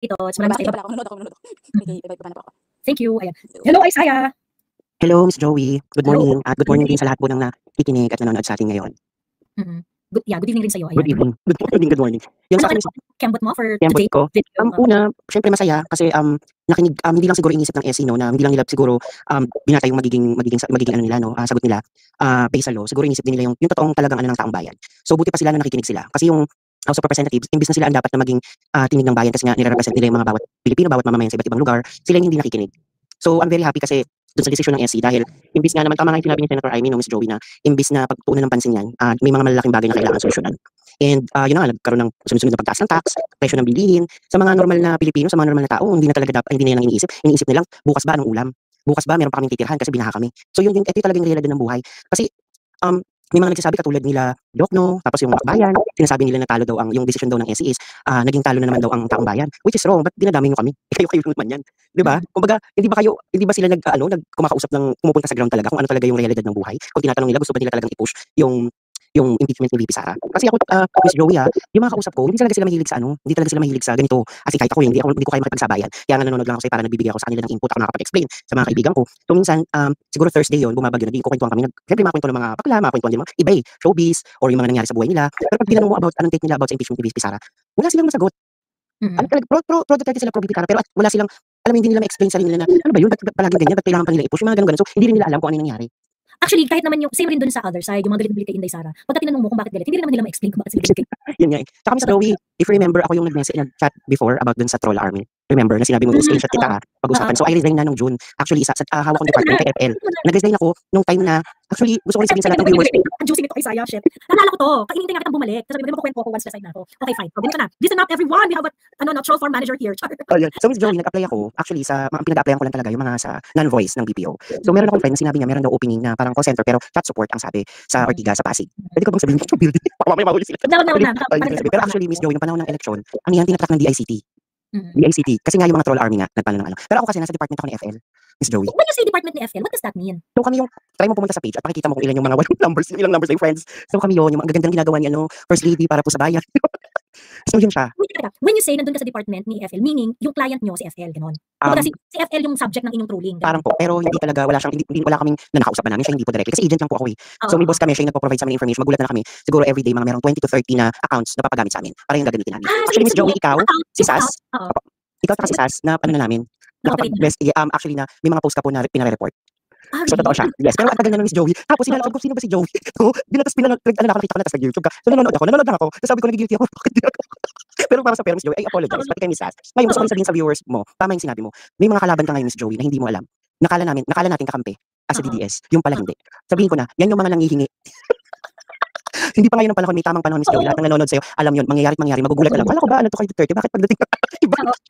Ito, maraming Bakit sa pala ako? Nanonood ako, nanonood ako. Okay, bye-bye pa po ako. Thank you. Ayan. Hello, Isaiah. Hello, Miss Joey. Good Hello. morning. At good morning din sa lahat po ng nakikinig at nanonood sa atin ngayon. Good evening rin sa'yo. Good Ayan. evening. Good morning, good morning. Yung sa akin, Kembot mo for kembot today ko. video? Una, syempre masaya kasi nakinig, hindi lang siguro inisip ng SE, no, na hindi lang nila siguro binata yung magiging ano nila, no, sagot nila based sa law. Siguro inisip din nila yung totoong talagang ano ng taong bayan. So buti pa sila na nakikinig sila. Kasi yung House of Representatives, imbis na sila ang dapat na maging tinig ng bayan kasi nga nire-represent nila yung mga bawat Pilipino, bawat mamamayan sa iba't ibang lugar, sila yung hindi nakikinig. So I'm very happy kasi dun sa desisyon ng SC dahil imbis nga naman tama nga yung sinabi ni Senator Amy, no, Miss Joey, na imbis na pagtuunan ng pansin yan, may mga malalaking bagay na kailangan solusyonan. And yun na nga, nagkaroon ng sunod-sunod na pagtaas ng tax, presyo ng bilihin, sa mga normal na Pilipino, sa mga normal na tao, hindi na talaga hindi na yan ang iniisip nilang, bukas ba anong ulam? Bukas ba meron pa kaming titirhan kasi binaha kami? So yun, ito yung talagang realidad ng buhay. Kasi may mga nagsasabi katulad nila Dokno, tapos yung Bayan, sinasabi nila na talo daw yung decision daw ng SE is naging talo na naman daw ang taong bayan, which is wrong. Ba't dinadamay nyo kami? Kayo naman yan, di ba? Kumbaga, hindi ba sila kumakausap ng pumupunta sa ground talaga kung ano talaga yung realidad ng buhay? Kung tinatanong nila, gusto ba nila talagang i-push yung impeachment ni VP Sara. Kasi ako, Miss Joey, yung mga kausap ko, hindi talaga sila mahilig sa ganito. Kasi kahit ako, hindi ko kaya makipagsabayan. Kaya nga nanonood lang ako para nagbibigay ako sa kanila ng input, ako nakakapag-explain sa mga kaibigan ko. So minsan, siguro Thursday yun, bumabagyo na din, kukwentuhan kami. Siyempre, makakwento ng mga bakla, makakwento din mga iba showbiz, or yung mga nangyari sa buhay nila. Pero pag tinanong mo anong take nila about sa impeachment ni VP Sara, wala silang masagot. Pro Duterte sila, pro VP Sara, pero wala silang, alam mo, hindi nila ma-explain sarili nila na, ano ba yun, ba't palaging ganyan, ba't kailangan pa nila i-push, yung mga ganun. So, hindi rin nila alam kung ano yung nangyari. Actually, kahit naman yung same rin dun sa other side, yung mga galit-galit kay Inday Sara, pagka tinanong mo kung bakit galit, hindi rin naman nila ma-explain kung bakit sila galit. Yun nga eh. Tsaka Miss Joey, if you remember, ako yung nag-chat before about dun sa troll army. Remember, na sinabi mo, screenshot kita pag-usapan. So I resigned na nung June. Actually, hawak kong department kay FL. Nag-resign ako nung time na, actually, gusto ko rin sabihin sa lahat ng viewers. Ang juicy nito, Isaiah, shit. Nalala ko to. Kainintay nga kitang bumalik. Tapos sabi ko, magkukwento ako once resign na ako. Okay, fine. Ganito na. Listen up, everyone. We have a troll farm manager here. So Miss Joey, nag-apply ako. Actually, ang pinag-applyan ko lang talaga yung mga sa non-voice ng BPO. So meron akong friend na sinabi niya, meron daw opening na parang call center, pero chat support ang sabi sa Ortigas, sa Pasig. Pwede ko bang sabihin yung building? Baka mamaya mahuli sila. Pero actually, Miss Joey, yung panahon ng election, ang yan tinatrack ng DICT. DICT. Kasi nga yung mga troll army nga, nagpano ng ano. Pero ako kasi nasa department ako ni FL, Miss Joey. When you say department ni FL, what does that mean? So kami yung, try mo pumunta sa page at makikita mo kung ilan yung mga ilang numbers na yung friends. So kami yun, yung mga gagandang ginagawa ni First Lady para po sa bayan. So yun siya. When you say nandun ka sa department ni FL, meaning yung client nyo si FL, gano'n? Kasi si FL yung subject ng inyong trolling. Parang po, pero hindi talaga, wala kaming na nakausap na namin, siya hindi po directly. Kasi agent lang po ako eh. So may boss kami, siya yung nagpo-provide sa amin information. Magulat na kami. Siguro everyday, mga merong 20 to 30 na accounts na papagamit sa amin. Para yung gagamitin namin. Actually, Miss Joey, ikaw, si Sas, ikaw si Sas, na ano na namin, actually na may mga post ka po na pinare-report. So totoo siya. Yes, pero ang tagal na ng Miss Joey. Tapos sinalakad ko, sino ba si Joey? So, nakita ko na, tapos nag-YouTube ka. So nanonood lang ako. Tapos sabi ko, nag-guilty ako. Pero para sa Miss Joey, I apologize. Pati kay Miss Sas. Ngayon, gusto ko rin sabihin sa viewers mo, tama yung sinabi mo. May mga kalaban ka ngayon, Miss Joey, na hindi mo alam. Nakala natin kakampi as a DDS. Yung pala hindi. Sabihin ko na, yan yung mga nanghihingi. Hindi pa ngayon ang panahon, may tamang panahon, Miss Joey. Lahat ng nanonood sa'yo, alam yun, mangyayari, magugulat ka lang. Kala ko ba, ano to kay Duterte? Bakit pagdating ka?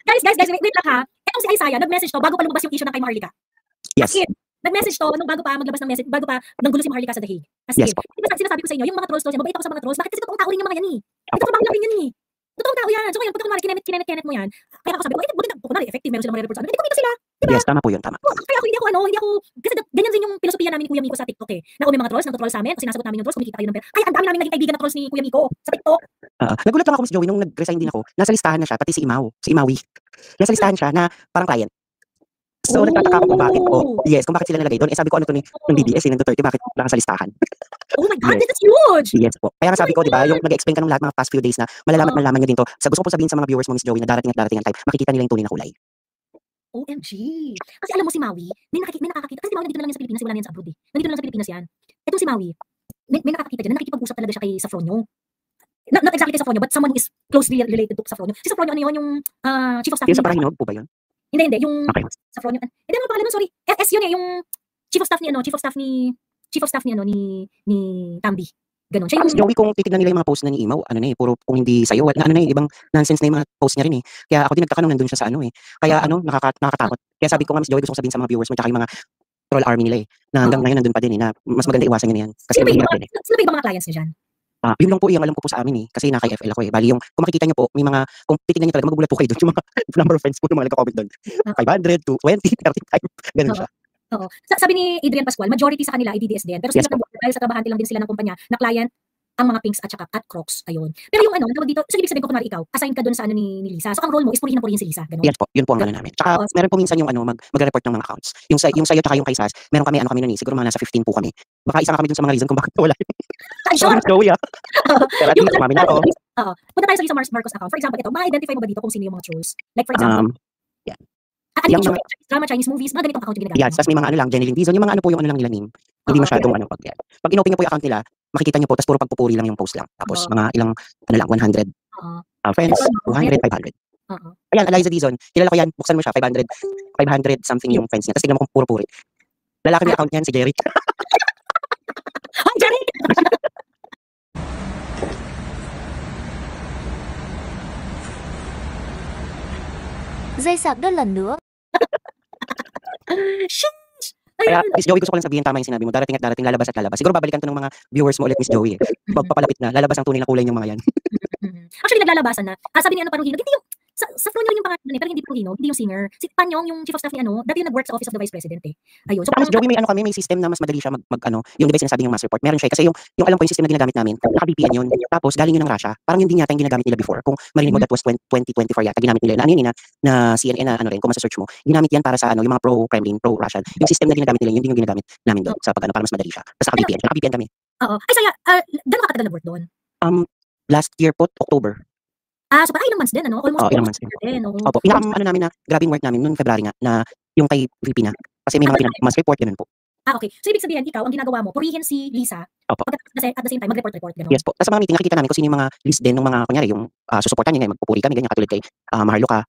Guys, wait lang ha. Etong si Isaiah, nag-message to bago pa lumabas yung issue ng kay Maharlika. Yes. Nag-message to nung bago pa maglabas ng message, bago pa nanggulo si Maharlika sa The Hague. Kasi, diba sinasabi ko sa inyo, yung mga trolls yan, mabait ako sa mga trolls. Bakit kasi totoong tao rin yung mga yan eh. Ito ba lang rin yan eh. Totoong tao yan. So ngayon, pagka kunwari kinenet mo yan, kaya ako sabi ko, buti na, kunwari effective, meron silang report sa amin. Hindi kumita sila. Diba? Yes, tama po yun, tama. Kaya ako, hindi ako, kasi ganyan din yung filosofiya namin ni Kuya Miko sa TikTok eh. Na kung may mga trolls, nagtotroll sa amin, kasi sinasagot namin yung trolls, kumikita kayo ng pera. Kaya ang dami namin naging kaibigan na trolls ni Kuya Miko sa TikTok. Nagulat lang ako, Miss Joey, nung nag-resign din ako, nasa listahan na siya, pati si Imawi. Nasa listahan siya na parang client. So, nagtataka ako kung bakit kung bakit sila nalagay doon. Sabi ko, ano to ng DDS, ng Duterte, bakit nasa listahan? Oh my God, this is huge! Yes po. Kaya nga sabi ko, di ba, yung nag-explain ka ng lahat mga past few days na malalaman nyo din to. Gusto ko sabihin sa mga viewers mo, Miss Joey, na darating ang time, makikita nila yung tunay na kulay. OMG. Kasi alam mo si Maui, may nakakakita. Kasi si Maui nandito na lang yan sa Pilipinas, wala na yan sa abroad eh. Nandito na lang sa Pilipinas yan. Etong si Maui, may nakakakita dyan, nakikipag-usap talaga siya kay Safronio. Not exactly kay Safronio, but someone who is closely related to Safronio. Si Safronio, ano yun, yung chief of staff. Yung sa Parahinog po ba yun? Hindi, yung Safronio. Hindi ano pangalan nun, sorry. S yun eh, yung chief of staff ni Tambi. Ganun. Siya yung Joey, kung titignan nila yung mga post na ni Imaw, puro kung hindi sayo, ibang nonsense na yung mga post niya rin eh. Kaya ako din nagtaka nung nandun siya sa Kaya nakakatakot. Kaya sabi ko nga, Miss Joey, gusto ko sabihin sa mga viewers mo, tsaka yung mga troll army nila na hanggang ngayon nandun pa din na mas maganda iwasan yun yan. Kasi mahirap din Sino ba yung mga clients niya dyan? Yun lang po yung alam ko po sa amin kasi naka-FL ako eh. Bali yung, kung makikita nyo po, may mga, kung titignan nyo talaga, magugulat po kayo doon, yung mga number of friends po yung mga nagka-comment doon. 500 to 20, 35, ganun siya. Oo. Sabi ni Adrian Pascual, majority sa kanila ay DDS din. Pero sila dahil sa trabahante lang din sila ng kumpanya na client ang mga pinks at saka at Crocs, ayun. Pero yung ano, tawag dito, so ibig sabihin ko kunwari ikaw, assign ka dun sa ano ni Lisa. So ang role mo is purihin na purihin si Lisa, gano'n? Yes po, yun po ang ano namin. Tsaka Oo. meron po minsan yung ano, magre-report ng mga accounts. Yung sa'yo tsaka yung kay Sas, meron kami ano kami nun, siguro mga nasa 15 po kami. Baka isa kami dun sa mga reason kung bakit nawala yun. Ay, Sorry, sure. Joey, Pero at Yung least sumami na ako. oo. Punta tayo sa Lisa Marcos account. For example, ito, ma-identify mo ba dito kung sino yung mga trolls? Like for example, Yeah. ano Yung yung mga drama, Chinese movies, mga ganitong account yung ginagamit yes, mo. tas may mga ano lang, Jenilyn Dizon, yung mga ano po yung ano lang nila meme. Hindi Oo. masyadong ano 'pag yan. 'Pag inopen niyo po yung account nila, makikita niyo po tas puro pagpupuri lang yung post lang. Tapos Oo. mga ilang ano lang, 100 Oo. friends, Oo. 200, 500. Oo. Ayan, Eliza Dizon, kilala ko yan, buksan mo siya, 500 something yung friends niya. Tas tignan mo kung puro puri. Lalaki may account niyan, si Jerry. Ay, Jerry! Dây sạc đất lần nữa. Sheesh! Kaya, Ayun. Miss Joey, gusto ko lang sabihin, tama yung sinabi mo, darating at darating, lalabas at lalabas. Siguro babalikan to ng mga viewers mo ulit, Miss Joey. Magpapalapit na, lalabas ang tunay na kulay niyong mga yan. Actually, naglalabasan na. Sabi ni ano, Paruhino, hindi yung, sa Fronyo rin yung pangalan nun eh, pero hindi Paruhino, hindi yung singer. Si Panyong, yung chief of staff ni ano, dati yung nag-work sa office of the vice president eh. Ayun. So, Tapos Joey, may ano kami, may system na mas madali siya mag ano, yung device sinasabing yung mass report. Meron siya kasi yung alam ko yung system na ginagamit namin, naka-VPN yun. Tapos galing yun ng Russia. Parang yun din yata yung ginagamit nila before. Kung marinig mo, that was 2024 yata ginamit nila. Na ano yun na CNN na ano rin, kung masa-search mo. Ginamit yan para sa ano, yung mga pro-Kremlin, pro-Russian. Yung system na ginagamit nila, yun din yung ginagamit namin doon sa pag ano, para mas madali siya. Tapos naka-VPN. Naka-VPN kami. oo. Ay, saya, gano'n ka katagal nag-work doon? Last year po, October. So parang ilang months din, ano? Almost Ilang months year din, oo. Opo, ano namin na, grabe yung work namin noong February nga, na yung kay VP na. Kasi may mga mass report, ganun po. Okay. So ibig sabihin, ikaw, ang ginagawa mo, purihin si Lisa, Opo. at the same time, mag-report, gano'n? Yes po. Tapos sa mga meeting, nakikita namin kung sino yung mga list din ng mga, kunyari, yung susuportan niya, magpupuri kami, ganyan, katulad kay Maharlika.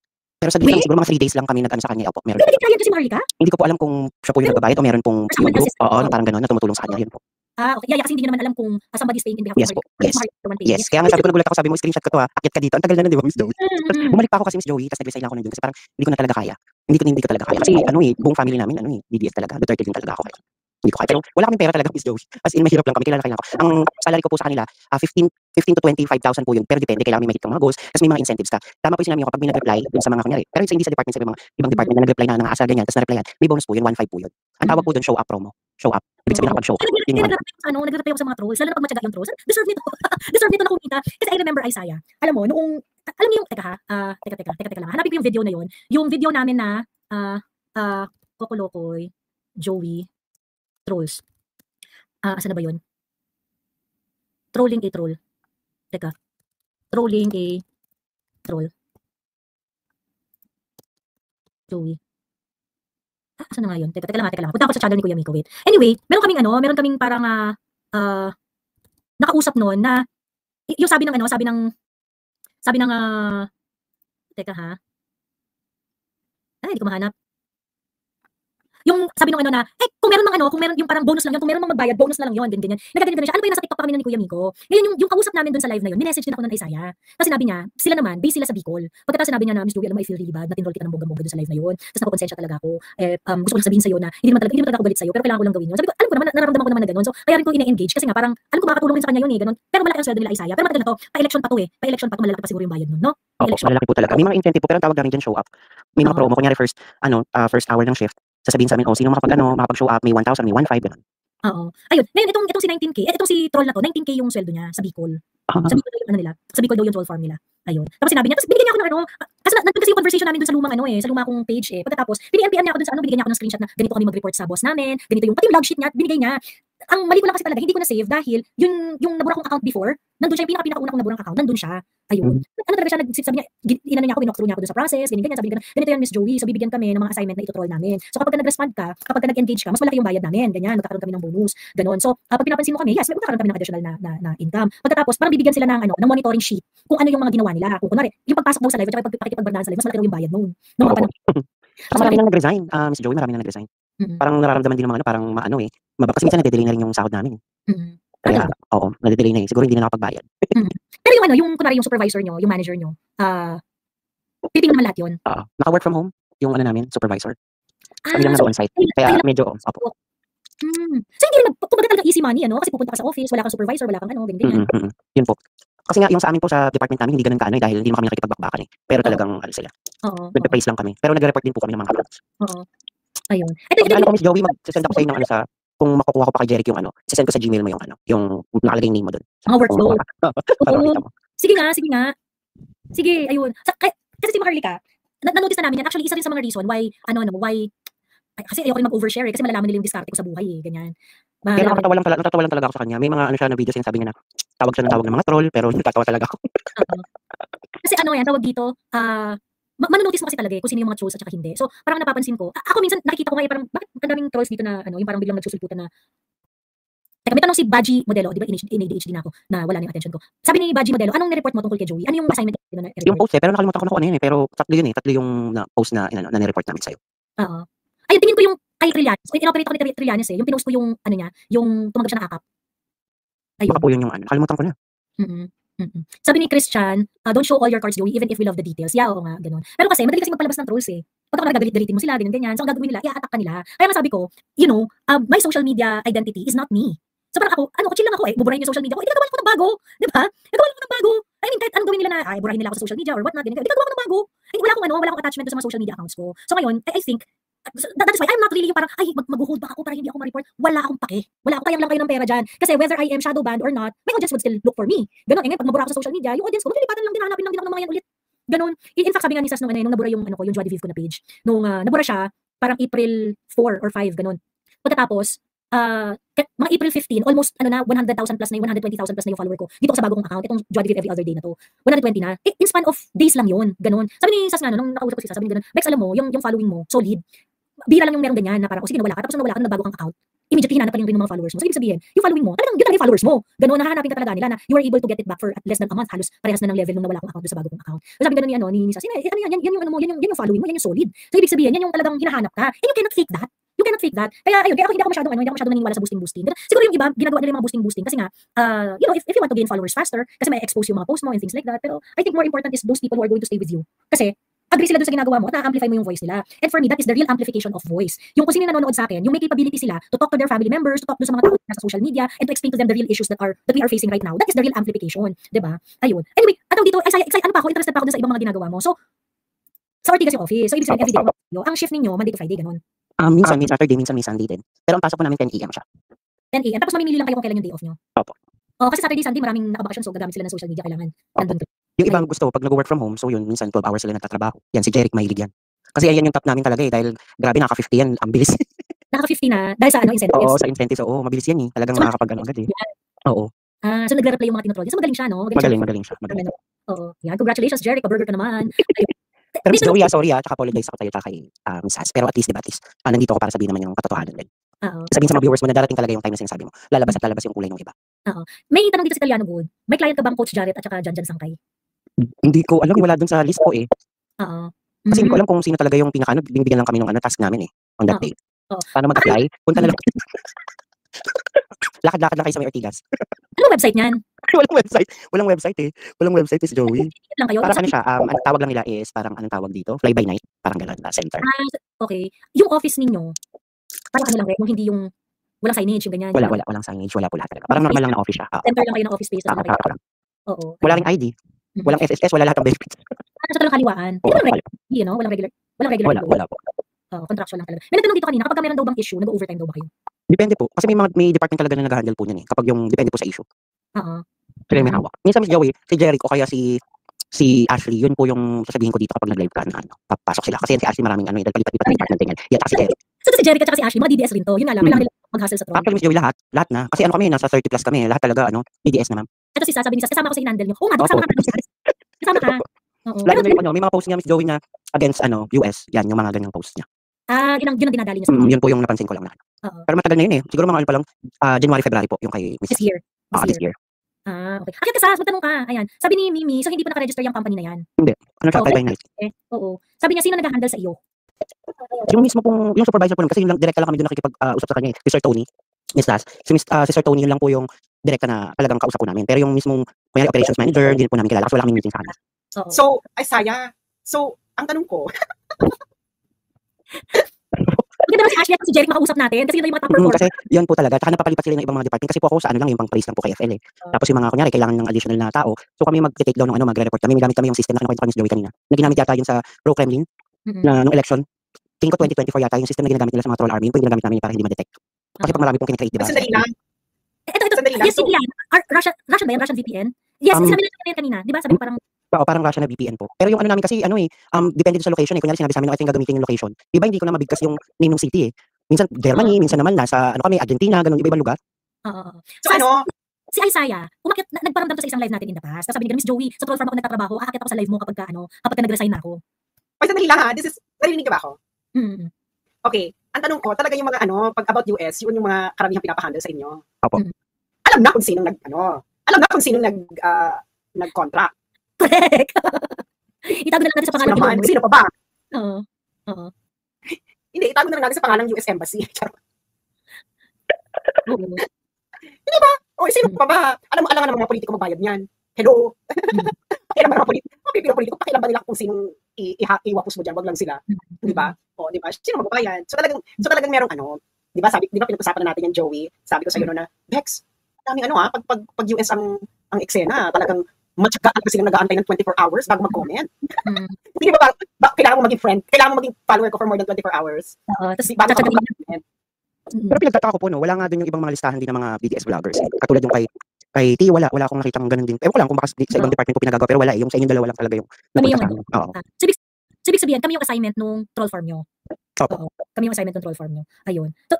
Pero sa dito, siguro mga 3 days lang kami nag-ano sa kanya. Opo, meron. May naging client ko si Maharlika? Hindi ko po alam kung siya po yung nagbabayad o meron pong Or someone group, else is- parang gano'n, na tumutulong sa kanya, yun po. Okay. Yeah, kasi hindi nyo naman alam kung somebody's paying in behalf Yes of po. Maharlika. Yes. Maharlika naman paying. Yes. Kaya nga sabi ko, nagulat ako, sabi mo, screenshot ko to akit ka dito. Ang tagal na nun, di ba, Miss Joey? Tapos bumalik pa ako kasi Miss Joey, tapos nag-resign lang ako nandun kasi parang hindi ko na talaga kaya. Hindi ko talaga kaya. Kasi ano buong family namin, DDS talaga. Duterte din talaga ako. Kaya hindi ko kaya. Pero wala kaming pera talaga, Miss Joey. As in, mahirap lang kami. Kilala ko. Ang salary ko po sa kanila, 15 to 25,000 po yun. Pero depende, kailangan may mahit kang mga goals. Tapos may mga incentives ka. Tama po yung sinabi ko kapag may nag-reply dun sa mga kunyari. Pero hindi sa department, sa mga ibang department na nag-reply na asa ganyan, tapos na-replyan. May bonus po yun, 1.5 po yun. Ang tawag po dun, show up promo. Show up. Ibig sabihin kapag show up. Yun yung Nag-reply ako sa mga trolls, lalo na pag matyaga yung trolls. Deserve nito. Deserve nito na kumita. Kasi I remember Isaiah. Alam mo, alam niyo yung, teka lang. Hanapin ko yung video na yun. Yung video namin na, Kokolokoy, Joey, trolls. Asan na ba yun? Trolling a troll. Teka. Trolling a troll. Joey. Asan na nga yun? Teka lang. Punta ako sa channel ni Kuya Miko, wait. Anyway, meron kaming parang nakausap noon na yung sabi ng teka ha. Hindi ko mahanap. Yung sabi nung kung meron yung parang bonus lang yun, kung meron mang magbayad, bonus na lang yun, ganyan. Nagkaganyan siya. Ano ba yung nasa TikTok pa kami ni Kuya Miko? Ngayon, yung kausap namin dun sa live na yun, minessage din ako ng Isaiah. Tapos sinabi niya, sila naman, based sila sa Bicol. Pagkatapos sinabi niya na, Miss Joey, alam mo, I feel really bad, na-enroll kita ng bonggang-bongga dun sa live na yun. Tapos nakakonsensya talaga ako. Gusto ko lang sabihin sa'yo na, hindi naman talaga ako galit sa'yo, pero kailangan ko lang gawin yun. Sabi ko, alam ko naman, nararamdaman ko naman na gano'n. So, kaya rin ko ina-engage kasi nga, parang, alam ko makakatulong rin sa kanya yun gano'n. Pero malaki ang sweldo nila Isaiah. Pero matagal na to, pa-election pa to Pa-election pa to, malaki pa siguro yung bayad nun, no? Opo, malalaki po talaga. May mga incentive po, pero ang tawag namin dyan, show up. May mga promo, kunyari first hour ng shift. Sasabihin sa amin, sino makapag-show up, may 1,000, may 1,500, gano'n. Oo. Ayun. Ngayon, itong si 19K, itong si troll na to, 19K yung sweldo niya sa Bicol. Sa Bicol daw yung nila. Sa Bicol daw yung troll farm nila. Ayun. Tapos sinabi niya, tapos binigyan niya ako ng kasi nandun kasi yung conversation namin dun sa lumang sa lumang kong page Pagkatapos, pinipm niya ako dun sa binigyan niya ako ng screenshot na ganito kami mag-report sa boss namin, ganito yung, pati yung log sheet niya, binigay niya. Ang mali ko lang kasi talaga, hindi ko na-save dahil yung nabura kong account before, nandun siya, yung pinakauna kong naburang account, nandun siya. Ayun. Ano talaga siya, sabi niya, inano niya ako, winok through niya ako dun sa process, ganyan, sabi niya, ganito yan, Miss Joey, so bibigyan kami ng mga assignment na ito-troll namin. So kapag nag-respond ka, kapag nag-engage ka, mas malaki yung bayad namin, ganyan, magkakaroon kami ng bonus, ganon. So pag pinapansin mo kami, yes, magkakaroon kami ng additional na income. Pagkatapos, parang bibigyan sila ng monitoring sheet kung ano yung mga ginawa nila. Kung kunwari, yung pagpasok daw sa live, at pakikipagbandahan sa live, mas malaki daw yung bayad noon. Nung mga panahon. Marami nang nag-resign, Miss Joey, marami nang nag-resign. Parang nararamdaman din ng mga parang kasi minsan nade-delay na rin yung sahod namin. Kaya, nade-delay na siguro hindi na nakapagbayad. Pero yung kunwari yung supervisor nyo, yung manager nyo, Pilipino naman lahat yun? Naka-work from home, yung supervisor. Kami lang on-site. Kaya medyo, opo. So hindi rin, kumbaga talaga easy money, kasi pupunta ka sa office, wala kang supervisor, wala kang ganyan. Yun po. Kasi nga, yung sa amin po sa department namin, hindi ganun kaano dahil hindi naman kami nakikipagbakbakan Pero talagang, sila. Nagpe-praise lang kami. Pero nagre-report din po kami ng mga accounts. Ayun. Miss Joey, mag-send ako sa inyo ng kung makukuha ko pa kay Jeric yung ano, sisend ko sa Gmail mo yung ano, yung nakalagay yung name mo doon. Mga workflow. Para Oo. makita mo. Sige nga, sige nga. Sige, ayun. Kasi si Maharlika, na-notice na namin yan. Actually, isa rin sa mga reason why, why, kasi ayoko rin mag-overshare kasi malalaman nila yung diskarte ko sa buhay ganyan. Kaya natatawa lang talaga ako sa kanya. May mga ano siya na video sinasabi niya na tawag siya ng tawag ng mga troll, pero natatawa talaga ako. Kasi yan, tawag dito, manonotice mo kasi talaga kung sino yung mga trolls at saka hindi. So, parang napapansin ko, ako minsan nakikita ko nga parang, bakit ang daming trolls dito na, yung parang biglang nagsusulputan na, teka, may tanong si Baji Modelo, di ba, in-ADHD na ako, na wala na yung attention ko. Sabi ni Baji Modelo, anong nireport mo tungkol kay Joey? Ano yung assignment na yung post pero nakalimutan ko na kung ano yun pero tatlo yung post na nireport namin sa'yo. Oo. Ayun, tingin ko yung kay Trillanes, inoperate ako ni Trillanes yung pinost ko yung, niya, yung tumanggap siya ng akap. Ayun. Baka po yun yung ano, kalimutan ko na. Sabi ni Christian, don't show all your cards, Joey, even if we love the details. Yeah, oo nga, ganun. Pero kasi, madali kasi magpalabas ng trolls eh. Pagka nagagalit-galitin mo sila, ganyan. So, ang gagawin nila, i-attack ka nila. Kaya nga sabi ko, my social media identity is not me. So, parang ako, chill lang ako eh. Buburahin yung social media ko. Ginagawa ko ng bago. Di ba? Ginagawa ko ng bago. I mean, kahit anong gawin nila na, burahin nila ako sa social media or whatnot, ganyan. Ginagawa ko ng bago. Wala akong attachment sa mga social media accounts ko. So, ngayon, I think, that is why I'm not really yung parang, mag-hold back ako para hindi ako ma-report. Wala akong pake. Wala ako, kayang lang kayo ng pera dyan. Kasi whether I am shadow banned or not, my audience would still look for me. Ganon. Ngayon, pag mabura ako sa social media, yung audience ko, maglilipatan lang din, hanapin lang din ako ng mga yan ulit. Ganon. In fact, sabi nga ni Sas nung nabura yung yung Joy Viv ko na page. Nung nabura siya, parang April 4 or 5, ganon. Pagkatapos, mga April 15, almost 100,000 plus na yung 120,000 plus na yung follower ko. Dito ko sa bagong account, itong Joy Viv every other day na to. 120 na. In span of days lang yun. Ganon. Sabi ni Sas nga, nung nakausap ko si Sas, sabi ni ganon, Bex, alam mo, yung following mo, solid. Bira lang yung merong ganyan na parang, sige, nawala ka, tapos nawala ka, nagbago kang account, immediately hinanap pa rin yung mga followers mo. So, ibig sabihin, yung following mo, talagang yun lang yung followers mo. Ganun, nahanapin ka talaga nila na you are able to get it back for at less than a month. Halos parehas na ng level nung nawala kong account sa bago kong account. So, sabi ganun ni Sas, yan yung following mo, yan yung solid. So, ibig sabihin, yan yung talagang hinahanap ka. And you cannot fake that. Kaya ayun, kaya ako hindi ako masyadong naniniwala sa boosting. Siguro yung iba, ginagawa nila yung mga boosting kasi nga, if you want to gain followers faster, kasi may expose yung mga post mo and things like that. Pero I think more important is those people who are going to stay with you. Kasi agree sila dun sa ginagawa mo at na-amplify mo yung voice nila. And for me, that is the real amplification of voice. Yung kung sino nanonood sa akin, yung may capability sila to talk to their family members, to talk dun sa mga tao na sa social media, and to explain to them the real issues that we are facing right now. That is the real amplification. Diba? Ayun. Anyway, ataw dito, interested pa ako dun sa ibang mga ginagawa mo. So, sa Ortigas yung office. So, ibig sabihin, everyday ang shift ninyo, Monday to Friday, ganun. Minsan may Saturday, minsan may Sunday din. Pero ang pasok po namin 10 AM siya. 10 AM. Tapos mamimili lang kayo kung kailan yung day off nyo. Opo. Kasi Saturday, Sunday, maraming nakabakasyon, so gagamit sila ng social media, kailangan. Yung ibang gusto, pag nag-work from home, so yun, minsan 12 hours sila nagtatrabaho. Yan, si Jeric mahilig yan. Kasi ayan yung top namin talaga eh, dahil grabe, naka-50 yan, ang bilis. Naka-50 na, dahil sa incentives? Oo, sa incentives, oo, mabilis yan eh. Talagang makakapag-ano agad eh. Oo. So nagre-reply yung mga tinotroll. So magaling siya, no? Magaling siya. Oo. Yan, congratulations, Jeric, pa-burger ka naman. Pero Miss Joey, sorry tsaka apologize ako tayo kay Miss Sas. Pero at least, diba, nandito ako para sabihin naman yung katotohanan din. Sabihin sa mga viewers mo na darating talaga yung time na sinasabi mo. Lalabas yung kulay ng iba. Oo. May tanong dito sa Italiano Good. May client ka bang Coach Jared at saka Janjan Sangkay? Hindi ko alam, wala dun sa list ko eh. Oo. Kasi hindi ko alam kung sino talaga yung pinaka, binibigyan lang kami ng task namin eh, on that day. Para mag-apply, punta na lang. Lakad-lakad lang kayo sa may Ortigas. Anong website niyan? Walang website eh. Walang website si Joey. Lang kayo? Parang ano siya, ang tawag lang nila is parang anong tawag dito? Fly by night, parang gano'n na center. Okay. Yung office ninyo, parang ano lang yung hindi yung walang signage, yung ganyan. Walang signage, wala po lahat talaga. Parang normal lang na office siya. Center lang kayo ng office space. Oo. Wala ring ID. Walang SSS, wala lahat ng benefits. Sa talagang kaliwaan. Walang regular. Wala po. Contractual lang talaga. May nagtanong dito kanina, kapag meron daw bang issue, nag-overtime daw ba kayo? Depende po. Kasi may department talaga na nag-handle po niyan eh. Kapag yung depende po sa issue. Sila may hawak. Minsan Miss Joey, si Jeric o kaya si Ashley, yun po yung sasabihin ko dito kapag nag-live ka na papasok sila. Kasi yan si Ashley maraming dahil palipat-lipat ng department din yan. Yan si Jeric. So si Jeric at si Ashley, mga DDS rin to. Yun nga lang, kailangan nila mag-hustle sa troll. Actually Miss Joey, lahat na. Kasi kami, nasa 30 plus kami. Lahat talaga, DDS na ma'am. Ito si Sas, sabi ni Sas, kasama ko sa hinandle nyo. Oo nga, kasama ka. Kasama ka. Oo. Lalo na yung may mga post niya Miss Joey na against US. Yan, yung mga ganyang post niya. Yun ang dinadali niya sa yun po yung napansin ko lang na. Pero matagal na yun eh. Siguro mga pa lang, January, February po yung kay Miss. This year. This year. Okay. Akit ka Sas, magtanong ka. Ayan. Sabi ni Mimi, so hindi pa naka-register yung company na yan? Hindi. Ano siya, fly by night. Oo. Sabi niya, sino nag-handle sa iyo? Yung mismo pong, yung supervisor po naman, kasi yung direkta lang kami doon nakikipag-usap sa kanya eh. Si Sir Tony, Miss Sas. Si Sir Tony, yun lang po yung direkta na talagang kausap ko namin. Pero yung mismong may operations manager, hindi po namin kilala kasi wala kaming meeting sa kanya. So, Saya. So, ang tanong ko, Maganda si Ashley at si Jeric makausap natin kasi yun yung mga top performers. Kasi yun po talaga. Tsaka napapalipat sila ng ibang mga department. Kasi po ako sa lang, yung pang-praise lang po kay FL eh. Tapos yung mga kunyari, kailangan ng additional na tao. So kami mag-take down ng magre-report kami. Gamit kami yung system na kinakwento kami si Joey kanina. Na ginamit yata yun sa Pro Kremlin na nung election. Tingin ko 2024 yata yung system na ginagamit nila sa mga troll army. Yung ginagamit namin para hindi ma-detect. Kasi pag marami pong kinikreate, di Ay, ba? sandali lang. Ito, Sandali lang. yes, So, VPN. Russian ba yan? Russian VPN? Yes, Um, sinabi natin yan kanina. Di ba? Sabi ko parang, Oo, parang Russia na VPN po. Pero yung ano namin kasi, depende sa location eh. Kunyari sinabi sa amin, ito yung gagamitin yung location. Iba hindi ko na mabigkas yung name ng city eh. Minsan Germany, minsan naman nasa, Argentina, ganun, iba-ibang lugar. oo. so ano, Si Isaiah, umakyat, nagparamdam to sa isang live natin in the past. Tapos sabi niya, Miss Joey, sa troll farm ako nagtatrabaho, aakyat ako sa live mo kapag ka nag-resign na ako. ay, sandali lang ha. Narinig ka ba ako? Mm. Okay. Ang tanong ko, talaga yung mga pag about US, yun yung mga karamihang pinapahandle sa inyo. Opo. Alam na kung sinong alam na kung sinong nag-contract. Correct. Itago na lang natin sa pangalan Naman, ni sino pa ba? Oo. Oo. Hindi, itago na lang natin sa pangalang US Embassy. Oo. O, sino pa ba? Alam ng mga politiko magbayad niyan. Hello? Pakialam ng mga politiko, pakialam ba nila kung sinong iwapos mo dyan, wag lang sila. Di ba? O, di ba? Sino magbabayad? So talagang merong di ba pinag-usapan na natin yan, Joey? Sabi ko sa iyo na, Bex, daming pag US ang eksena, talagang matyagaan kasi silang nag-aantay ng 24 hours bago mag-comment. Hindi ba kailangan mo maging friend, kailangan mo maging follower ko for more than 24 hours. Oo. Tapos, Bago ka tsatsaga mag-comment. Pero pinagtataka ko po, no, wala nga din yung ibang mga listahan din ng mga BDS vloggers. Eh. Katulad yung kay T, wala akong nakitang ganun din. Ewan ko lang kung baka sa ibang department po pinagagawa, pero wala eh. Yung sa inyong dalawa lang talaga yung Kami napunta yung sa amin. Oo. So, ibig sabihin, kami yung assignment nung troll farm nyo. Opo. Oo. Kami yung assignment nung troll farm nyo. Ayun. So,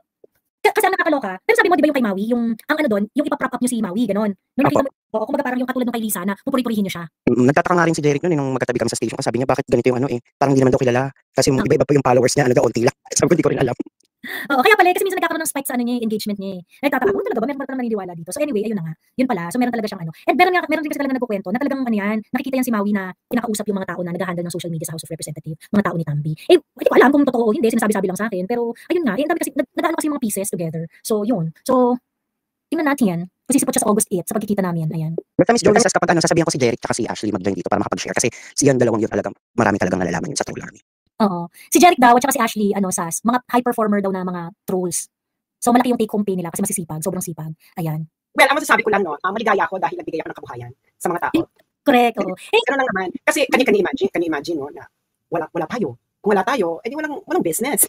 kasi ang nakakaloka, pero sabi mo, di ba yung kay Maui, yung doon, yung ipaprop up nyo si Maui, ganon. Nung nakita mo, kumbaga parang yung katulad nung kay Lisa na pupuri-purihin nyo siya. Nagtataka nga rin si Jeric noon nung magkatabi kami sa station kasi sabi niya bakit ganito yung parang hindi naman daw kilala kasi iba-iba pa yung followers niya onti lang. Sabi ko hindi ko rin alam. Oo, kaya pala kasi minsan nagkakaroon ng spike sa engagement niya eh. Nagtataka ako talaga ba meron pa naniniwala dito. So anyway, ayun na nga. Yun pala. So meron talaga siyang And meron din kasi talaga nagkukwento na talagang nakikita yan si Maui na kinakausap yung mga tao na nag-handle ng social media sa House of Representatives, mga tao ni Tambi. Hindi ko alam kung totoo o hindi, sinasabi lang sa akin, pero ayun nga, ang dami kasi nag-ano kasi yung mga pieces together. So yun. So tingnan natin yan. Kasi sipot siya sa August 8 sa pagkikita namin. Ayan. But Miss Jonas, kapag sasabihan ko si Jeric at si Ashley mag-join dito para makapag-share kasi siyan dalawang yun talaga marami talagang nalalaman yun sa Troll Army. Oo. Si Jeric daw at si Ashley, Sas, mga high performer daw na mga trolls. So malaki yung take home pay nila kasi masisipag, sobrang sipag. Ayan. Well, ang masasabi ko lang, maligaya ako dahil nagbigay ako ng kabuhayan sa mga tao. Correct, oo. Ganun lang naman. Kasi can you imagine, no, na wala tayo. Kung wala tayo, edi walang business.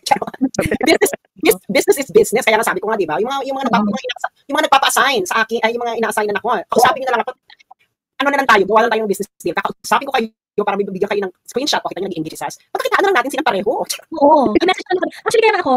Business is business. Kaya nga sabi ko nga, di ba? Yung mga nagpapa-assign sa akin, ay yung mga ina-assignan ako. Kausapin niyo na lang ako. Ano na lang tayo, gawa lang tayo ng business deal. Kakausapin ko kayo para may bibigyan kayo ng screenshot, pakita nyo nag-engage sa pagkakitaan na lang natin silang pareho. Oo. I-message lang kami. Actually, kaya ako,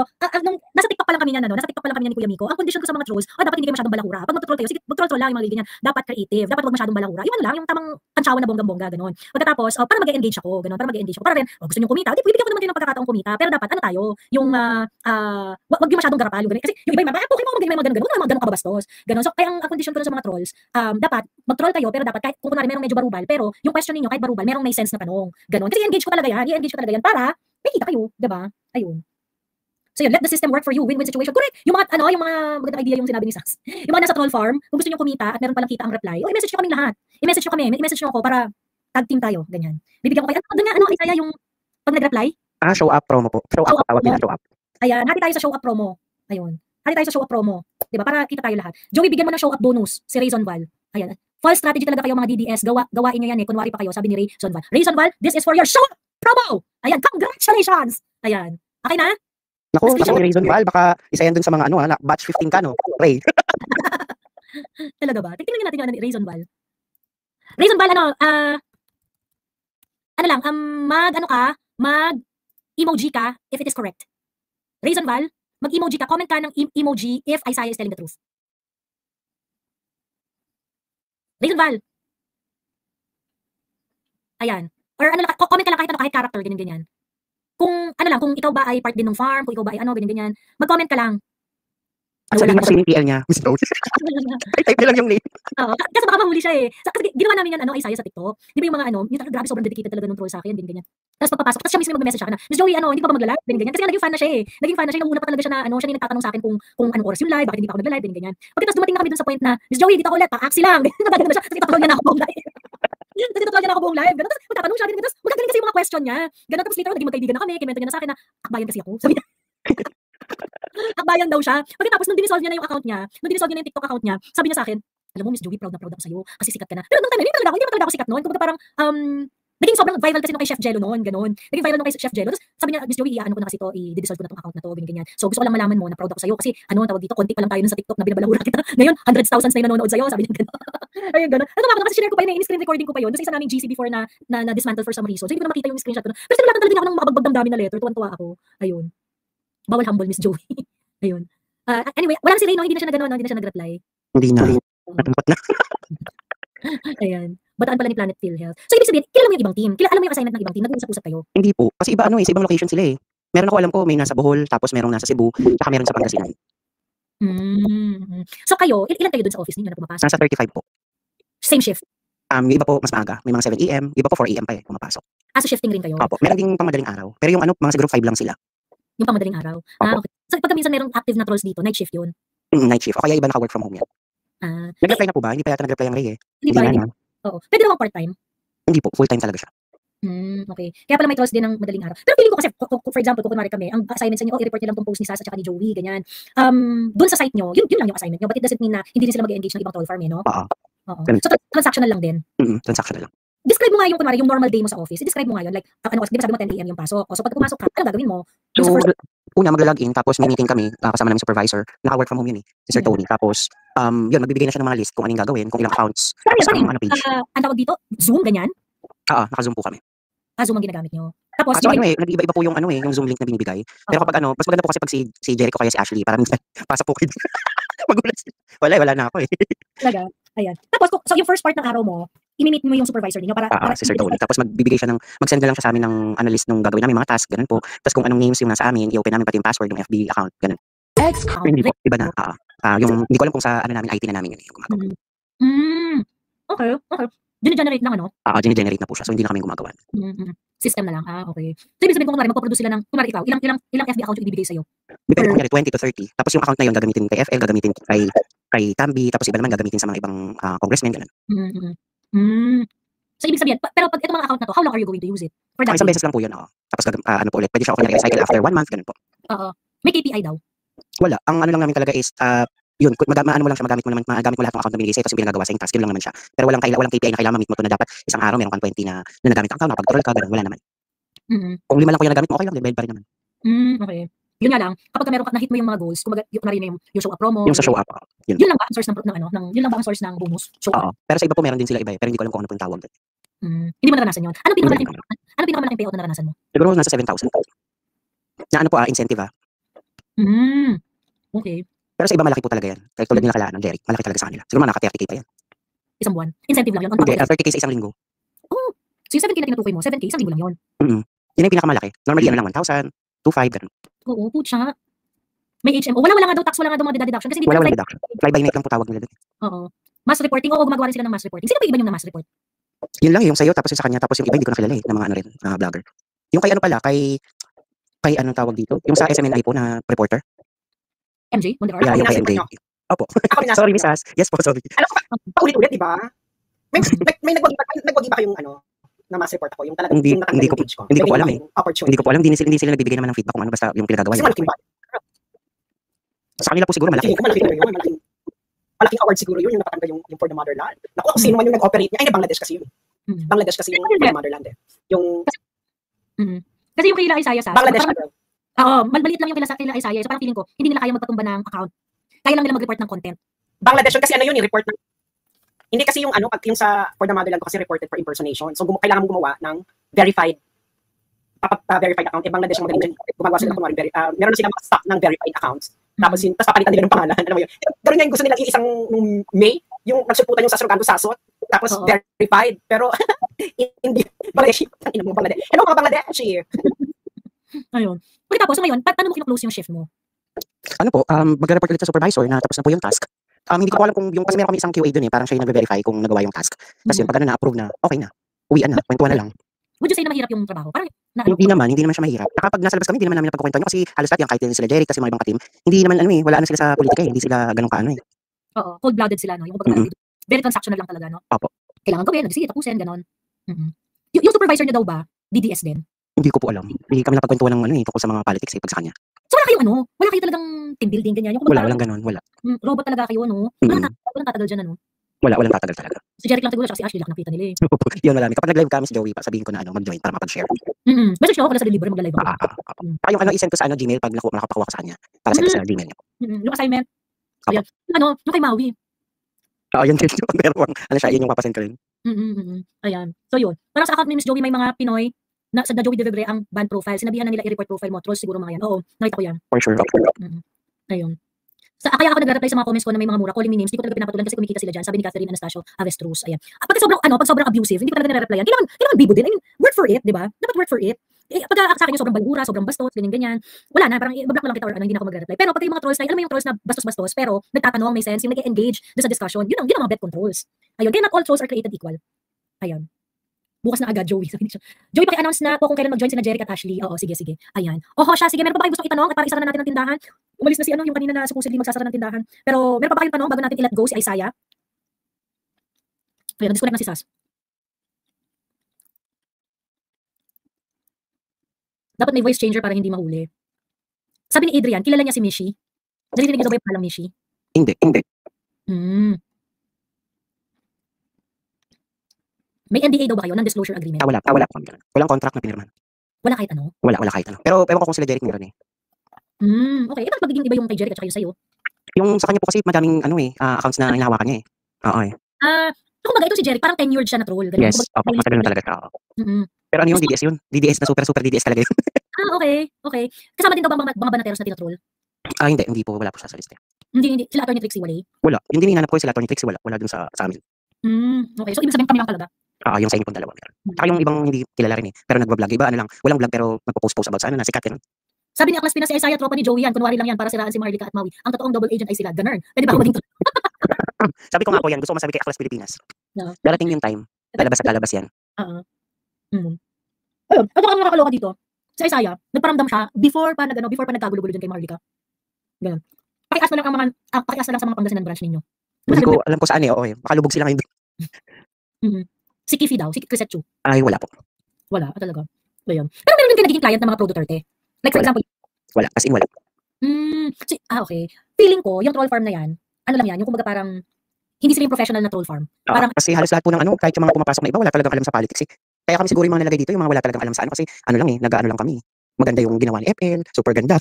nung nasa TikTok pa lang kami niyan, nasa TikTok pa lang kami ni Kuya Miko, ang condition ko sa mga trolls, dapat hindi kayo masyadong balahura. Pag mag-troll kayo, sige, mag-troll lang yung mga ganyan. Dapat creative, dapat wag masyadong balahura. Yung lang, yung tamang tansyawan na bonggang-bongga, gano'n. Pagkatapos, para mag-engage ako, gano'n, para rin, gusto niyo kumita, bibigyan ko naman kayo ng pagkakataong kumita, pero dapat, tayo, yung, wag yung masyadong garapal, yung ganyan. Kasi yung iba yung okay mo, magiging mga ganun, mga ganun kabastos. Gano'n. So, kaya ang condition ko sa mga trolls, dapat, mag-troll kayo, pero dapat, kahit kung kunwari merong medyo barubal, pero yung question niyo kahit barubal, merong may sense na tanong. Ganon. Kasi i-engage ko talaga yan para may kita kayo, 'di ba? Ayun. So yun, let the system work for you, win-win situation. Correct. Yung mga magandang idea yung sinabi ni Sas. Yung mga nasa troll farm, kung gusto niyo kumita at meron palang kita ang reply, i-message niyo kaming lahat. I-message niyo ako para tag team tayo, ganyan. Bibigyan ko kayo. Isaya yung pag nag-reply? Show up promo po. Show up tawag nila, show up. Ayan, hati tayo sa show up promo. Ayun. Hati tayo sa show up promo. 'Di ba? Para kita tayo lahat. Joey, bigyan mo ng show up bonus si Ray Zonval. Ayan. False strategy talaga kayo mga DDS. Gawain niyo yan eh. Kunwari pa kayo, sabi ni Ray Zonval. Ray Zonval, this is for your show up promo! Ayan, congratulations! Ayan. Okay na? Naku, kasi may reason Val, baka isa yan dun sa mga batch 15 ka, no? Ray. Talaga ba? Tingnan natin yung Ray Zonval. Ray Zonval, mag-emoji ka if it is correct. Ray Zonval, mag-emoji ka, comment ka ng emoji if Isaiah is telling the truth. Ray Zonval. Ayan. Or comment ka lang kahit character, ganyan. Kung kung ikaw ba ay part din ng farm, kung ikaw ba ay ganyan. Mag-comment ka lang. At sabihin mo kasi yung PL niya, Miss Rose. Type niya lang yung name. Oo, kasi baka mahuli siya eh. Kasi ginawa namin yan, Isaiah sa TikTok. Di ba yung mga yung grabe sobrang dedicated talaga ng troll sa akin, ganyan. Tapos pagpapasok, tapos siya mismo mag-message sa akin na, Miss Joey, hindi pa ba magla-live? Ganyan. Kasi naging fan na siya eh. Nung una pa talaga siya na, siya yung nagtatanong sa akin kung anong oras yung live, bakit hindi pa ako nagla-live, ganyan. Pagkatapos dumating na kami dun sa point na, Miss Joey, dito ako ulit, pa-axi lang. Nagagano na siya, kasi itutuloy niya na ako buong live. Ganun. Tapos magtatanong siya, ganyan. Tapos magagaling kasi yung mga question niya. Ganun, tapos later naging magkaibigan na kami, kinwento niya na sa akin na, akbayan kasi ako. Sabi niya. Akbayan daw siya. Pagkatapos nung dinisolve niya na yung account niya, nung dinisolve niya na yung TikTok account niya, sabi niya sa akin, alam mo, Miss Joey, proud na proud ako sa'yo. Kasi sikat ka na. Pero nung time na, hindi pa talaga ako sikat noon. Kumbaga parang, Naging sobrang viral kasi nung kay Chef Jello noon, gano'n. Naging viral nung kay Chef Jello. Tapos sabi niya, Miss Joey, iyaano ko na kasi to, i-dissolve ko na tong account na to, ganyan. So gusto ko lang malaman mo na proud ako sa'yo kasi ano ang tawag dito, konti pa lang tayo nun sa TikTok na binabalahura kita. Ngayon, hundreds thousands na yung nanonood sa'yo, sabi niya gano'n. Ayun, gano'n. Ano kasi sinare ko pa yun, in-screen recording ko pa yun. Doon sa isa naming GC before na dismantle for some reason. So hindi ko na makita yung screenshot ko. Pero sinulatan talaga ako ng makabagbag damdamin na letter, tuwan-tuwa ako. Ayun. Bawal humble, Miss Joey. Ayun. Anyway, wala na si Ray, no? Hindi na siya nag-ano, hindi na siya nag-reply. Hindi na. Natumpat na. Ayan. Bataan pala ni Planet PhilHealth. So, ibig sabihin, kilala mo yung ibang team. Alam mo yung assignment ng ibang team. Nag-uusap-usap kayo. Hindi po. Kasi iba sa ibang location sila eh. Meron ako alam ko, may nasa Bohol, tapos merong nasa Cebu, tsaka meron sa Pangasinan. So, kayo, ilan kayo dun sa office ninyo na pumapasok? Nasa 35 po. Same shift. Yung iba po mas maaga. May mga 7 AM, iba po 4 AM pa pumapasok. So shifting rin kayo? Opo. Meron ding pang madaling araw. Pero yung mga siguro 5 lang sila. Yung pang madaling araw? Opo. Okay. So, pagka minsan merong active na trolls dito, night shift yun? Night shift. O kaya iba naka-work from home yan. Nag-reply na po ba? Hindi pa yata nag-reply ang Ray eh. Hindi pa. Oo. Pwede naman part-time? Hindi po. Full-time talaga siya. Okay. Kaya pala may trolls din ng madaling araw. Pero feeling ko kasi, for example, kung kunwari kami, ang assignment sa inyo, i-report nyo lang tong post ni Sasa at ni Joey, ganyan. Doon sa site nyo, yun lang yung assignment nyo. But it doesn't mean na hindi rin sila mag-engage ng ibang troll farm, no? Oo. So, transactional lang din? Transactional lang. Describe mo nga yung, kunwari, yung normal day mo sa office. I-describe mo nga yun. Like, di ba sabi mo 10 AM yung pasok? So, pag pumasok ka, anong gagawin mo? So, una magla-login, tapos may meeting kami, kasama namin supervisor. Naka-work from home yun eh, si Sir Tony. Tapos, yun, magbibigay na siya ng mga list kung anong gagawin, kung ilang accounts. Sorry. Ang tawag dito? Zoom, ganyan? Naka-Zoom po kami. Zoom ang ginagamit nyo. Tapos, so nag-iba-iba po yung yung Zoom link na binibigay. Pero kapag mas maganda po kasi pag si Jericho kaya si Ashley, para minsan pasa po kayo. Magulat sila. Wala na ako eh. Talaga? Ayan. Tapos, so yung first part ng araw mo, i-meet mo yung supervisor niyo para si Sir Tony. Tapos magbibigay siya mag-send na lang siya sa amin ng list ng gagawin namin, mga task, ganun po. Tapos kung anong names yung nasa amin, i-open namin pati yung password, yung FB account, ganun. Hindi po, iba na. Yung, hindi ko alam kung sa namin, IT na namin yun yung gumagawa. Okay. Gine-generate lang, ano? Gine-generate na po siya. So, hindi na kami gumagawa. System na lang. Okay. So, ibig sabihin kung kunwari, magpaproduce sila ng, kunwari ikaw, ilang FB account yung ibibigay sa'yo? Depende kung 20 to 30. Tapos yung account na yun, gagamitin kay FL, gagamitin kay Tambi, tapos iba naman gagamitin sa mga ibang congressmen, ganun. So, ibig sabihin, pero pag itong mga account na to, how long are you going to use it? For that isang beses lang po yun, Tapos, po ulit, pwede siya i-cycle after 1 month, ganun po. May KPI daw? Wala. Ang lang namin talaga is, yun, maano mo lang siya, magamit mo lahat ng account na binigay sa'yo, tapos yung pinagagawa sa yung task, yun lang naman siya. Pero walang KPI na kailangan ma-meet mo to na dapat isang araw meron kang 20 na nagamit ang account, nakapag-troll ka, ganun, wala naman. Kung 5 lang ko yung nagamit mo, okay lang, bayad pa rin naman. Okay. Yun nga lang, kapag meron ka na-hit mo yung mga goals, kung yung show up promo, yung sa show up, yun lang ba ang source yun lang ba ang source ng bonus? Show up? Pero sa iba po meron din sila iba pero hindi ko alam kung ano po yung tawag doon. Hindi mo naranasan yun? Anong pinakamalaking payout na naranasan mo? Siguro nasa 7,000. Na ano po incentive Okay. Pero sa iba malaki po talaga yan. Kahit tulad nila Kalaan, Derek, malaki talaga sa kanila. Siguro mga naka 30k pa yan. Isang buwan? Incentive lang yun? Hindi, 30k sa isang linggo. So yung 7k na tinutukoy mo, 7k, isang linggo lang yun? Yun yung pinakamalaki. Normally, 1,000, 2,500, ganun. Oo, putya. May HMO. Wala nga daw tax, wala nga daw mga deduction. Kasi wala deduction. Fly by night lang po tawag nila doon. Oo. Mass reporting. Oo, gumagawa rin sila ng mass reporting. Sino ba iba yung mass report? Yun lang yung sa'yo, tapos yung sa kanya, tapos yung iba hindi ko na kilala ng mga vlogger. Yung kay kay anong tawag dito? Yung sa SMNI po na reporter. MJ? Wonder Yeah, yung kay MJ. Opo. Sorry, Miss As. Yes po, sorry. Ano ka paulit-ulit, di ba? May nagwagi ba kayong na mass report ako? Yung talagang hindi ko po alam eh. Hindi ko po alam, hindi sila nagbibigay naman ng feedback kung ano basta yung pinagagawa nila. Sa kanila po siguro malaki. Malaking award siguro yun, yung nakatangga yung for the motherland. Naku, kung sino man yung nag-operate niya. Ay, Bangladesh kasi yun. Bangladesh kasi yung for the motherland eh. Kasi yung kay Isaiah Bangladesh na. Maliit lang yung kila Isaiah. So parang feeling ko, hindi nila kaya magpatumba ng account. Kaya lang nila mag-report ng content. Bangladesh yun kasi yun, report ng hindi kasi yung pag yung sa for the motherland ko kasi reported for impersonation. So kailangan mo gumawa ng verified verified account. Bangladesh ang magaling dyan. Gumagawa sila ng meron na silang mga stock ng verified accounts. Tapos papalitan nila ng pangalan. Alam mo yun. Pero nga yung gusto nila yung isang May, yung nagsuputan yung sa Surgando Sasot. Tapos verified. Pero hindi. Bangladesh. Hello mga Bangladesh. Ayun. Okay, tapos ngayon, paano mo kino-close yung shift mo? Ano po, mag-report ulit sa supervisor na tapos na po yung task. Hindi ko alam kung yung, kasi meron kami isang QA dun parang siya yung nag-verify kung nagawa yung task. Tapos yun, pag na-approve na, okay na. Uwian na, kwentuhan na lang. Would you say na mahirap yung trabaho? Parang, hindi naman siya mahirap. Kapag nasa labas kami, hindi naman namin napagkukwentuhan nyo kasi halos lahat yung kahit sila Jerry kasi mga ibang ka-team, hindi naman wala sila sa politika hindi sila ganun kaano eh. Oo, cold-blooded sila, no? Yung very transactional lang talaga, no? Opo. Kailangan gawin, sige, tapusin, ganon. Yung supervisor niya daw ba, DDS din? Hindi ko po alam. Hindi kami napagkwentuhan ng tungkol sa mga politics pag sa kanya. So wala kayo talagang team building, ganyan? Yung walang ganun, wala. Robot talaga kayo, no? Walang tatagal dyan, ano? Walang tatagal talaga. Si Jeric lang siguro tsaka si Ashley lang nakita nila eh. Yun marami. Kapag nag-live kami si Joey pa, sabihin ko na mag-join para mapag-share. Message niyo ako kung nasa delivery magla-live ako. Saka yung i-send ko sa Gmail pag nakapakuha ko sa kanya. Para send ko sa Gmail niya. Yung assignment. Opo. Ayan. Yung kay Maui. Yan din. Pero siya, yun yung papasend ko rin. Ayan. So yun. Parang sa account ni Miss Joey may mga Pinoy na sa Joey Devebre ang band profile. Sinabihan na nila i-report profile mo. Trolls siguro mga yan. Oo, nakita ko yan. For sure. Ayun. Kaya ako nag-reply sa mga comments ko na may mga mura, calling me names, hindi ko talaga pinapatulan kasi kumikita sila dyan, sabi ni Catherine Anastasio Avestruz, ayan. Pag sobrang abusive, hindi ko talaga nare-replyan, kailangan bibo din, I mean, work for it, di ba? Dapat work for it. Pag sa akin yung sobrang balura, sobrang bastos, ganyan, wala na, parang i-block na lang kita or hindi na ako magre-reply. Pero pag yung mga trolls na, alam mo yung trolls na bastos-bastos, pero nagtatanong, may sense, yung nag-engage doon sa discussion, yun ang mga bet controls. Ayun, kaya not all trolls are created equal. Ayun. Bukas na agad, Joey. Joey, paki-announce na po kung kailan mag-join sina Jeric at Ashley. Oo, sige. Ayan. Siya, sige, meron pa ba kayong gustong itanong? At para isara na natin ang tindahan. Umalis na si yung kanina na supposedly magsasara ng tindahan. Pero meron pa ba kayong tanong bago natin i-let go si Isaiah? Ayan, disconnect na si Sas. Dapat may voice changer para hindi mahuli. Sabi ni Adrian, kilala niya si Mishi. Narinig niyo ba yung palang Mishi? Hindi. May NDA daw ba kayo? Non-disclosure agreement? Wala po kami ganun. Walang contract na pinirmahan. Wala kahit ano? Wala kahit ano. Pero ewan ko kung sila Jeric meron eh. Okay. Bakit magiging iba yung kay Jeric at saka yung sa'yo? Yung sa kanya po kasi madaming accounts na hinahawakan niya eh. Oo eh. Kumbaga ito si Jeric, parang tenured siya na troll. Ganun. Yes, matagal na talaga siya. Pero ano yung DDS yun? DDS na super DDS talaga yun. Okay. Kasama din daw ba mga banateros na tinatroll? Hindi po. Wala po siya sa liste. Hindi. Sila Attorney Trixie Walay? Wala. Yung hinahanap ko sila Attorney Trixie, wala dun sa amin. Okay. So, ibig sabihin kami lang talaga? Yung sa inyo pong dalawa. Saka yung ibang hindi kilala rin eh. Pero nagbablog. Iba walang vlog pero nagpo-post about sa sikat yun. Sabi ni Aklas Pinas si Isaiah, tropa ni Joey yan. Kunwari lang yan para siraan si Marlica at Maui. Ang totoong double agent ay sila. Ganun. Pwede ba ako maging Sabi ko nga po yan. Gusto ko masabi kay Aklas Pilipinas. No. Darating yung time. Lalabas yan. Ayun. Ito ang nakakaloka dito. Si Isaiah, nagparamdam siya before pa nagkagulo-gulo dyan kay Marlica. Ganun. Pakias na lang sa mga Pangasinan branch ninyo. Hindi ko alam ko saan eh. Okay. Makalubog sila ngayon. Si Kifi daw, si Chrisette Chu. Ay, wala po. Wala, talaga. Ayun. Pero meron din kayo nagiging client ng mga Pro Duterte. Like for example. Wala, as in wala. Okay. Feeling ko, yung troll farm na yan, ano lang yan, yung kumbaga parang, hindi sila yung professional na troll farm. Parang, kasi halos lahat po ng kahit yung mga pumapasok na iba, wala talagang alam sa politics eh. Kaya kami siguro yung mga nalagay dito, yung mga wala talagang alam sa kasi nag-ano lang kami. Maganda yung ginawa ni FL, super ganda.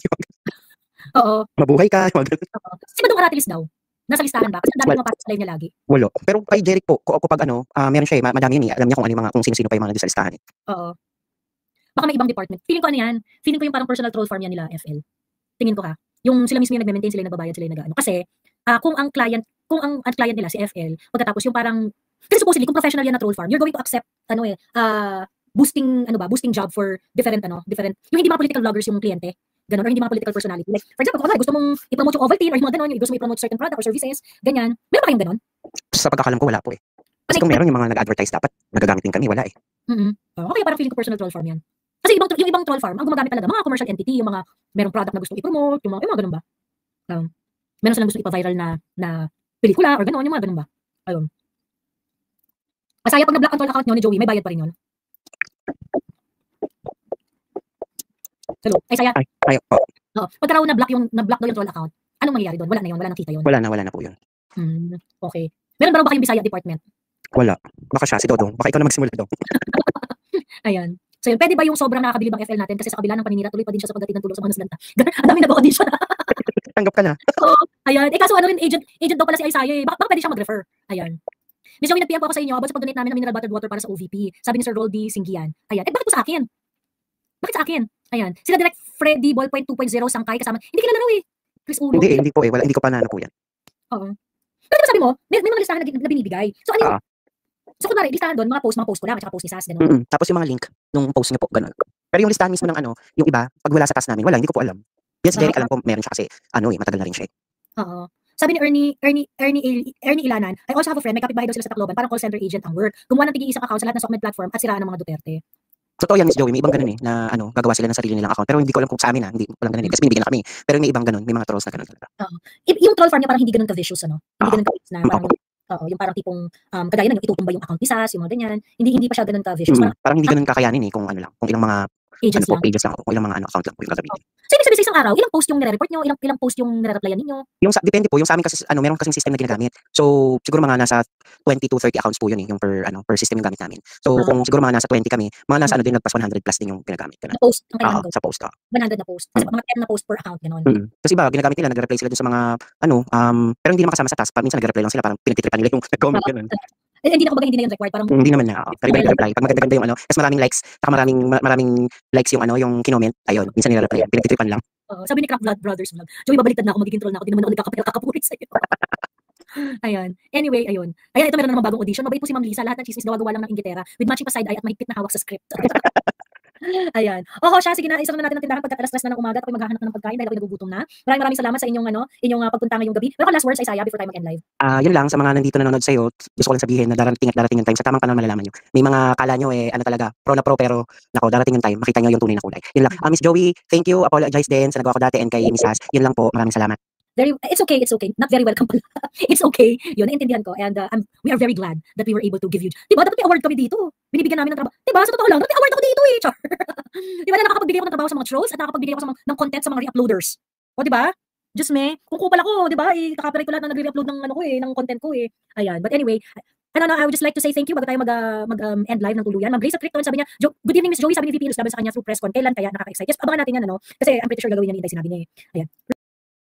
Oo. Mabuhay ka. Si Badong Aratilis daw, nasa listahan ba? Kasi ang dami pumapasok sa live niya lagi. Wala. Pero kay Jeric po, pag meron siya madami yun eh. Alam niya kung sino-sino pa yung mga nandun sa listahan eh. Oo. Baka may ibang department. Feeling ko yan. Feeling ko yung parang personal troll farm yan nila, FL. Tingin ko yung sila mismo yung nagme-maintain, sila yung nagbabayad, sila yung nag-ano. Kasi, kung ang client nila si FL, pagkatapos yung parang, kasi supposedly, kung professional yan na troll farm, you're going to accept, boosting job for different, yung hindi mga political vloggers yung kliyente, ganun, or hindi mga political personality. Like, for example, kung gusto mong i-promote yung Ovaltine, or yung mga ganun, yung gusto mong i-promote certain product or services, ganyan. Meron pa kayong ganun? Sa pagkakalam ko, wala po eh. Kasi kung meron yung mga nag-advertise dapat, nagagamit din kami, wala eh. Okay, parang feeling ko personal troll farm yan. Kasi yung ibang troll farm, ang gumagamit talaga, mga commercial entity, yung mga merong product na gusto i-promote, yung mga ganun ba? Meron silang gusto ipa-viral na pelikula, or ganun, yung mga ganun ba? Ayun. Masaya pag na-block ang troll account nyo ni Joey, may bayad pa rin yun. Hello, Isaiah? Ay, pagka raw na-block daw yung troll account, anong mangyayari doon? Wala na yun, wala nang kita yun. Wala na po yun. Okay. Meron ba kayong Bisaya department? Wala. Baka siya, si Dodong. Baka ikaw na magsimula daw. Ayan. So yun, pwede ba yung sobrang nakakabili bang FL natin kasi sa kabila ng paninira tuloy pa din siya sa pagdating ng tulong sa mga naslanta. Ang dami nag-audition. Tanggap ka na. Ayan. Kaso agent daw pala si Isaiah eh. Baka pwede siya mag-refer. Ayan. Miss Joey, nag-PM po ako sa inyo about sa pag-donate namin ng mineral bottled water para sa OVP. Sabi ni Sir Roldy Singhian. Ayan. Bakit po sa akin? Bakit sa akin? Ayan. Sila Direct Freddy Ballpoint 2.0 Sangkay kasama. Hindi kilala raw eh. Chris Ulo. Hindi po eh. Hindi ko pa na po yan. Oo. Pero diba sabi mo, may mga listahan na binibigay. So ano yun? So kunwari, listahan doon, mga post ko lang, at saka post ni Sas, gano'n. Tapos yung mga link nung post niya po, gano'n. Pero yung listahan mismo ng yung iba, pag wala sa task namin, wala, hindi ko po alam. Yan si Jeric, alam ko, meron siya kasi, matagal na rin siya. Oo. Sabi ni Ernie Ilanan, I also have a friend, may kapitbahay daw sila sa Tacloban, parang call center agent ang work. Gumawa ng tig-iisang account sa lahat ng Sokmed platform at siraan ng mga Duterte. Totoo yan, Miss Joey, may ibang ganun eh, na gagawa sila ng sarili nilang account. Pero hindi ko alam kung sa amin hindi ko alam ganun eh, kasi binibigyan na kami. Pero may ibang ganun, may mga trolls na ganun talaga. Oo. Yung troll farm niya parang hindi ganun ka-vicious, Hindi ganun ka-vicious na parang, yung parang tipong, kagaya na yung itutumba yung account ni Sas, yung mga ganyan. Hindi pa siya ganun ka-vicious. Parang hindi ganun kakayanin eh, kung kung ilang mga Agents lang. pages lang ako, kung ilang mga account lang po yung gagamitin. So, ibig sabihin sa isang araw, ilang post yung nire-report nyo? Ilang post yung nire-replyan ninyo? Depende po, yung sa amin kasi meron kasing system na ginagamit. So, siguro mga nasa 20 to 30 accounts po yun yung per system yung gamit namin. So, kung siguro mga nasa 20 kami, mga nasa din nagpas 100 plus din yung ginagamit. Na post ang kailangan Sa post. 100 na post. Kasi mga 10 na post per account, gano'n. Kasi iba, ginagamit nila, nagre-reply sila dun sa mga, pero hindi naman kasama sa task. Minsan nagre-reply lang sila, parang pinagtitripan nila yung comment, ganun. Hindi na yun required. Parang, Hindi naman na, reply. Pag maganda-ganda yung mas maraming likes, saka maraming likes yung yung kinoment, ayun, minsan nire-reply, pinagtitripan lang. sabi ni Crack Brothers Vlog, Joey, babaliktad na ako, magiging troll na ako, di naman ako nagkakapulit sa'yo. Ayan. Anyway, ayun. Ayan, ito meron na namang bagong audition. Mabait po si Ma'am Lisa. Lahat ng chismis gawa lang ng Inglaterra with matching pa side eye at mahigpit na hawak sa script. Ayan. Siya, sige na, isarap na natin ang tindahan pagkat alas-stress na ng umaga at ako'y maghahanap na ng pagkain dahil ako'y nagugutom na. Maraming salamat sa inyong pagpunta ngayong gabi. Meron kang last words, Isaiah, before tayo mag-end live? Yun lang, sa mga nandito nanonood sa'yo, gusto ko lang sabihin na darating yung time, sa tamang panahon malalaman nyo. May mga kala nyo talaga, pro na pro, pero nako, darating yung time, makita nyo yung tunay na kulay. Yun lang. Miss Joey, thank you, apologize din sa nagawa ko dati and kay Miss Has. Yun lang po, maraming salamat. It's okay. Not very welcome pala. It's okay. Yun, naintindihan ko. And we are very glad that we were able to give you. Diba, dapat may award kami dito. Binibigyan namin ng trabaho. Diba, sa totoo lang, dapat may award ako dito eh. Char. Diba, na nakakapagbigay ako ng trabaho sa mga trolls at nakakapagbigay ako ng content sa mga re-uploaders. O, diba? Diyos me, kung kupal ako, diba, kakapirate ko lahat na nagre-upload ng content ko eh. Ayan, but anyway, I would just like to say thank you bago tayo mag-end live ng tuluyan. Ma'am Grace at Crickton, sabi niya, good evening Miss Joey, sabi ni VP Ilus laban sa kanya through press con. Kailan kaya nakaka-excite? Yes, abangan natin yan, kasi I'm pretty sure gagawin niya ni Intay, sinabi niya eh. Ayan.